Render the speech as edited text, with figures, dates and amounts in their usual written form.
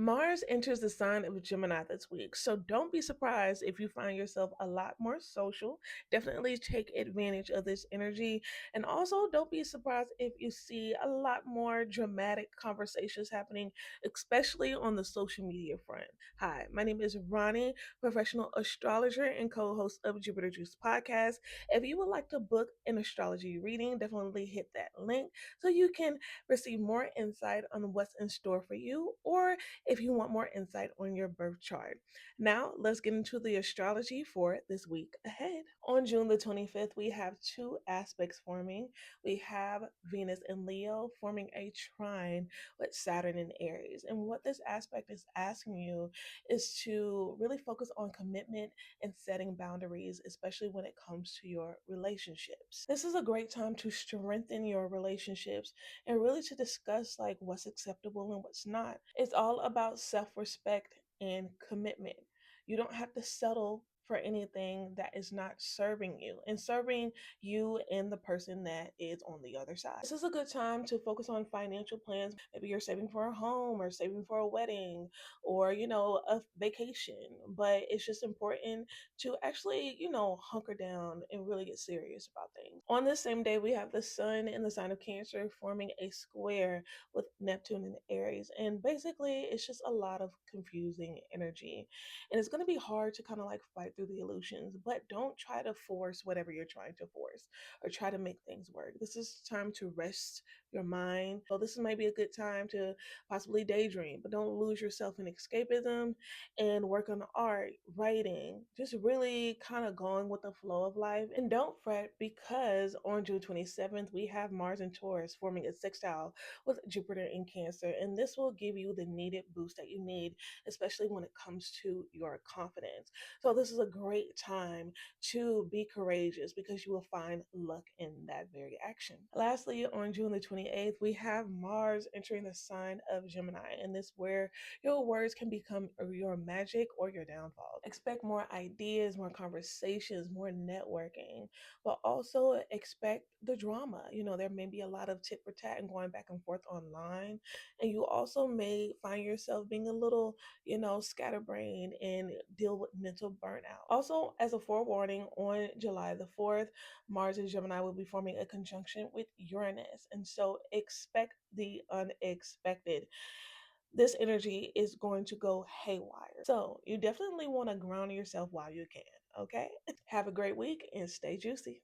Mars enters the sign of Gemini this week, so don't be surprised if you find yourself a lot more social. Definitely take advantage of this energy, and also don't be surprised if you see a lot more dramatic conversations happening, especially on the social media front. Hi, my name is Ronnie, professional astrologer and co host of Jupiter Juice podcast. If you would like to book an astrology reading, definitely hit that link so you can receive more insight on what's in store for you, or if you want more insight on your birth chart. Now, let's get into the astrology for this week ahead. On June the 25th, we have two aspects forming. We have Venus and Leo forming a trine with Saturn in Aries. And what this aspect is asking you is to really focus on commitment and setting boundaries, especially when it comes to your relationships. This is a great time to strengthen your relationships and really to discuss like what's acceptable and what's not. It's all about self-respect and commitment. You don't have to settle for anything that is not serving you and serving you and the person that is on the other side. This is a good time to focus on financial plans. Maybe you're saving for a home or saving for a wedding or, a vacation. But it's just important to actually, hunker down and really get serious about things. On this same day, we have the sun in the sign of Cancer forming a square with Neptune and Aries. And basically, it's just a lot of confusing energy. And it's going to be hard to kind of like fight through the illusions, but don't try to force whatever you're trying to force or try to make things work. This is time to rest your mind. So, this might be a good time to possibly daydream, but don't lose yourself in escapism and work on art, writing, just really kind of going with the flow of life. And don't fret because on June 27th, we have Mars and Taurus forming a sextile with Jupiter in Cancer. And this will give you the needed boost that you need, especially when it comes to your confidence. So, this is a great time to be courageous because you will find luck in that very action. Lastly, on June the 28th, we have Mars entering the sign of Gemini, and this where your words can become your magic or your downfall. Expect more ideas, more conversations, more networking, but also expect the drama. There may be a lot of tit for tat and going back and forth online, and you also may find yourself being a little, scatterbrained and deal with mental burnout. Also, as a forewarning, on July the 4th, Mars and Gemini will be forming a conjunction with Uranus, and so expect the unexpected. This energy is going to go haywire. So you definitely want to ground yourself while you can, okay? Have a great week and stay juicy.